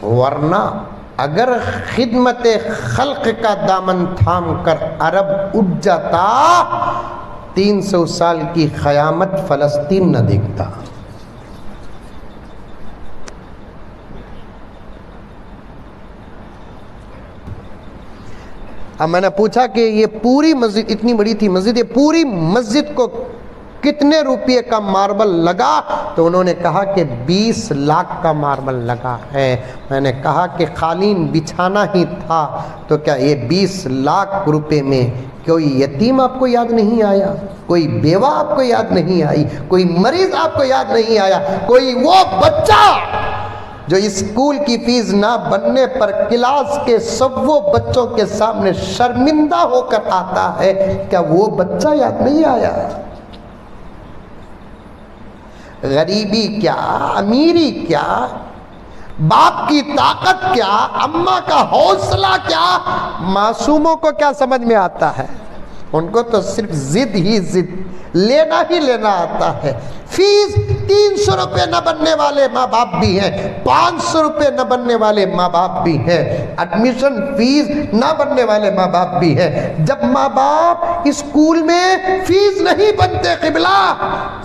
ورنہ اگر خدمت خلق کا دامن تھام کر عرب اٹھ جاتا 300 سال کی قیامت فلسطین نہ دیکھتا۔ اب میں نے پوچھا کہ یہ پوری مسجد اتنی بڑی تھی مسجد، یہ پوری مسجد کو کتنے روپے کا ماربل لگا؟ تو انہوں نے کہا کہ 20 لاکھ کا ماربل لگا ہے۔ میں نے کہا کہ قالین بچھانا ہی تھا تو کیا یہ 20 لاکھ روپے میں کوئی یتیم آپ کو یاد نہیں آیا؟ کوئی بیوہ آپ کو یاد نہیں آئی؟ کوئی مریض آپ کو یاد نہیں آیا؟ کوئی وہ بچہ جو اسکول کی فیس نہ بننے پر کلاس کے سبوں بچوں کے سامنے شرمندہ ہو کر آتا ہے، کیا وہ بچہ یاد نہیں آیا؟ غریبی کیا، امیری کیا، باپ کی طاقت کیا، اماں کا حوصلہ کیا، معصوموں کو کیا سمجھ میں آتا ہے؟ ان کو تو صرف ضد ہی ضد، لینا ہی لینا آتا ہے۔ فیس 300 روپے نہ بننے والے ماں باپ بھی ہیں، 500 روپے نہ بننے والے ماں باپ بھی ہیں، ایڈمیشن فیس نہ بننے والے ماں باپ بھی ہیں۔ جب ماں باپ اسکول میں فیس نہیں بنتے قبلہ،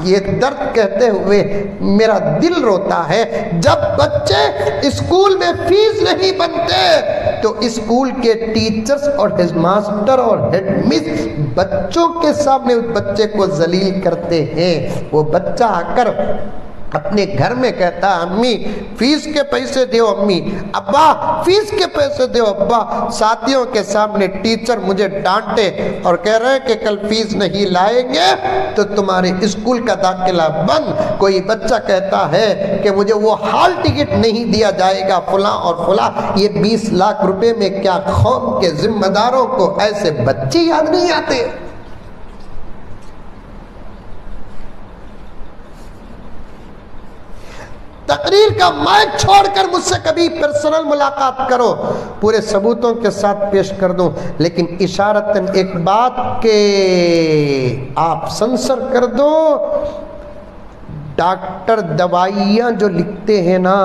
یہ درد کہتے ہوئے میرا دل روتا ہے، جب بچے اسکول میں فیس نہیں بنتے تو اسکول کے ٹیچرز اور ہیڈ ماسٹر اور ہیڈ مس بچوں کے سامنے اس بچے کو ذلیل کرتے ہیں۔ وہ بچہ آ کر اپنے گھر میں کہتا ہے امی فیس کے پیسے دیو، امی ابا فیس کے پیسے دیو ابا، ساتھیوں کے سامنے ٹیچر مجھے ڈانٹے اور کہہ رہے ہیں کہ کل فیس نہیں لائیں گے تو تمہارے اسکول کا داخلہ بند۔ کوئی بچہ کہتا ہے کہ مجھے وہ ہال ٹکٹ نہیں دیا جائے گا فلاں اور فلاں۔ یہ 20 لاکھ روپے میں کیا قوم کے ذمہ داروں کو ایسے بچے یاد نہیں آتے؟ تقریر کا مائک چھوڑ کر مجھ سے کبھی پرسنل ملاقات کرو، پورے ثبوتوں کے ساتھ پیش کر دوں، لیکن اشارتاً ایک بات کہ آپ سنسر کر دو، ڈاکٹر دوائیاں جو لکھتے ہیں نا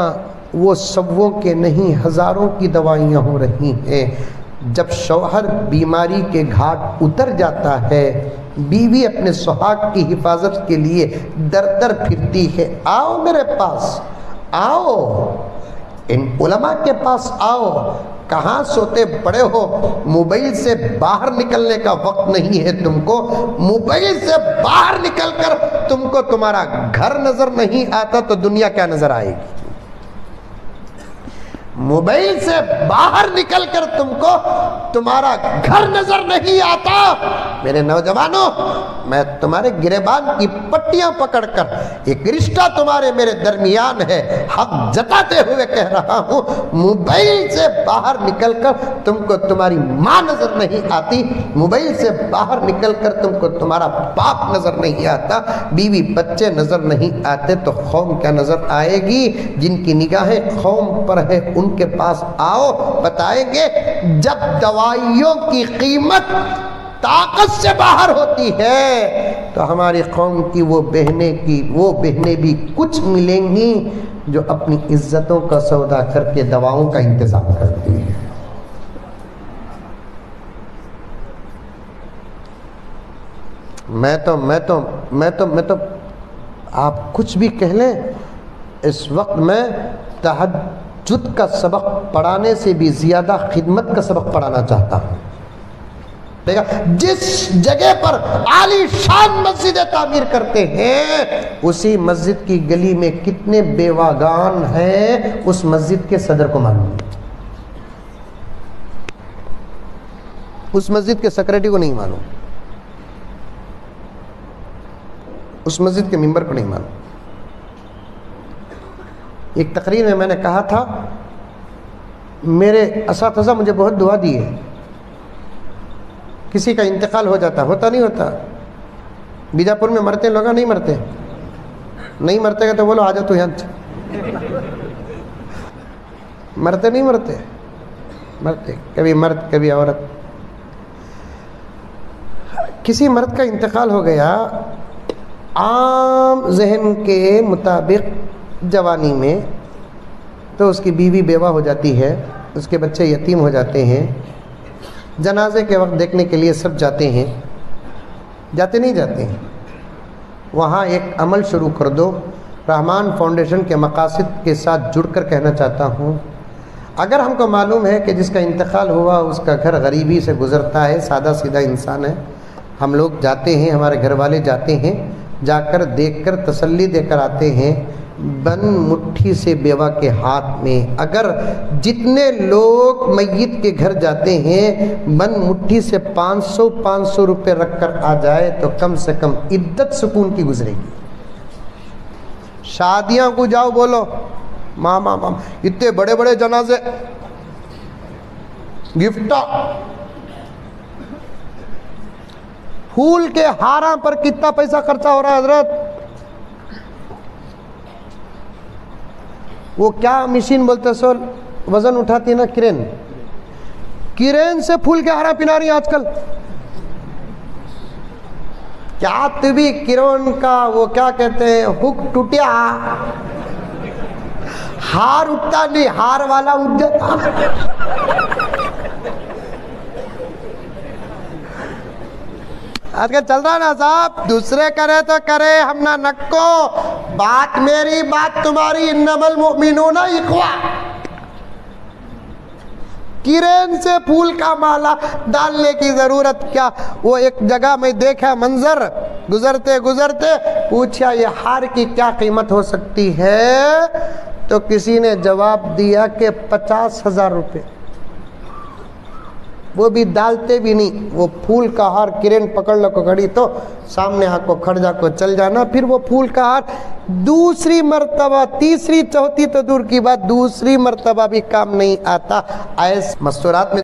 وہ سووں کے نہیں ہزاروں کی دوائیاں ہو رہی ہیں۔ جب شوہر بیماری کے گھاٹ اتر جاتا ہے، بیوی اپنے سہاگ کی حفاظت کے لیے در در پھرتی ہے، آؤ میرے پاس، آؤ ان علماء کے پاس آؤ۔ کہاں سوتے پڑے ہو؟ موبائل سے باہر نکلنے کا وقت نہیں ہے تم کو، موبائل سے باہر نکل کر تم کو تمہارا گھر نظر نہیں آتا تو دنیا کیا نظر آئے گی؟ موبائل سے باہر نکل کر تم کو تمہارا گھر نظر نہیں آتا۔ میرے نوجوانوں، میں تمہارے گریبان کی پٹیاں پکڑ کر ایک رشتہ تمہارے میرے درمیان ہے، حق جتاتے ہوئے کہہ رہا ہوں، موبائل سے باہر نکل کر تم کو تمہاری ماں نظر نہیں آتی، موبائل سے باہر نکل کر تم کو تمہارا باپ نظر نہیں آتا، بیوی بچے نظر نہیں آتے تو قوم کیا نظر آئے گی؟ جن کی نگاہیں قوم پر ہے ان کے پاس آؤ، بتائیں گے جب دوائیوں کی قیمت طاقت سے باہر ہوتی ہے تو ہماری قوم کی وہ بہنیں بھی کچھ ملیں گی جو اپنی عزتوں کا سودا کر کے دواؤں کا انتظام کرتی ہیں۔ میں تو آپ کچھ بھی کہہ لیں، اس وقت میں تہجد کا سبق پڑھانے سے بھی زیادہ خدمت کا سبق پڑھانا چاہتا ہوں۔ جس جگہ پر عالی شان مسجدیں تعمیر کرتے ہیں اسی مسجد کی گلی میں کتنے بیواگان ہیں اس مسجد کے صدر کو معلوم ہے، اس مسجد کے سیکرٹری کو نہیں معلوم، اس مسجد کے ممبر کو نہیں معلوم۔ ایک تقریر میں نے کہا تھا میرے اساتذہ مجھے بہت دعا دی ہے، کسی کا انتقال ہو جاتا ہوتا نہیں ہوتا، بیجاپور میں مرتے لوگ نہیں مرتے، نہیں مرتے گا تو بولو آ جا تو یہاں، مرتے نہیں مرتے، مرتے کبھی مرد کبھی عورت۔ کسی مرد کا انتقال ہو گیا، عام ذہن کے مطابق جوانی میں تو اس کی بیوی بیوہ ہو جاتی ہے، اس کے بچے یتیم ہو جاتے ہیں، جنازے کے وقت دیکھنے کے لیے سب جاتے ہیں، جاتے نہیں جاتے ہیں؟ وہاں ایک عمل شروع کر دو۔ رحمان فاؤنڈیشن کے مقاصد کے ساتھ جڑ کر کہنا چاہتا ہوں، اگر ہم کو معلوم ہے کہ جس کا انتقال ہوا اس کا گھر غریبی سے گزرتا ہے، سادہ سیدھا انسان ہے، ہم لوگ جاتے ہیں، ہمارے گھر والے جاتے ہیں، جا کر دیکھ کر تسلی دے کر آتے ہیں، بن مٹھی سے بیوہ کے ہاتھ میں۔ اگر جتنے لوگ میت کے گھر جاتے ہیں بن مٹھی سے 500 روپے رکھ کر آ جائے تو کم سے کم عدت سکون کی گزرے گی۔ شادیاں کو جاؤ بولو ماما اتنے بڑے بڑے جنازے، گفٹا، پھول کے ہاراں پر کتنا پیسہ خرچہ ہو رہا ہے حضرت؟ وہ کیا مشین بولتے سو وزن اٹھاتی ہے نا، کرین سے پھول کے ہارا پنا رہی ہیں آج کل۔ کیا تبھی کرون کا وہ کیا کہتے ہیں، ہک ٹوٹیا، ہار اٹھتا نہیں، ہار والا اٹھ جاتا۔ آج کل چل رہا نا صاحب، دوسرے کرے تو کرے، ہم نہ نکو، بات میری بات تمہاری، انما المؤمنون اخوہ۔ کرین سے پھول کا مالا ڈالنے کی ضرورت کیا؟ وہ ایک جگہ میں دیکھا منظر، گزرتے گزرتے پوچھا یہ ہار کی کیا قیمت ہو سکتی ہے؟ تو کسی نے جواب دیا کہ 50,000 روپے۔ وہ بھی ڈالتے بھی نہیں، وہ پھول کا ہار کرین پکڑ لو کو کھڑی تو سامنے آ کو کھڑ جا کو چل جانا، پھر وہ پھول کا ہار دوسری مرتبہ، تیسری چوتھی تو دور کی بات، دوسری مرتبہ بھی کام نہیں آتا۔ ایس مستورات میں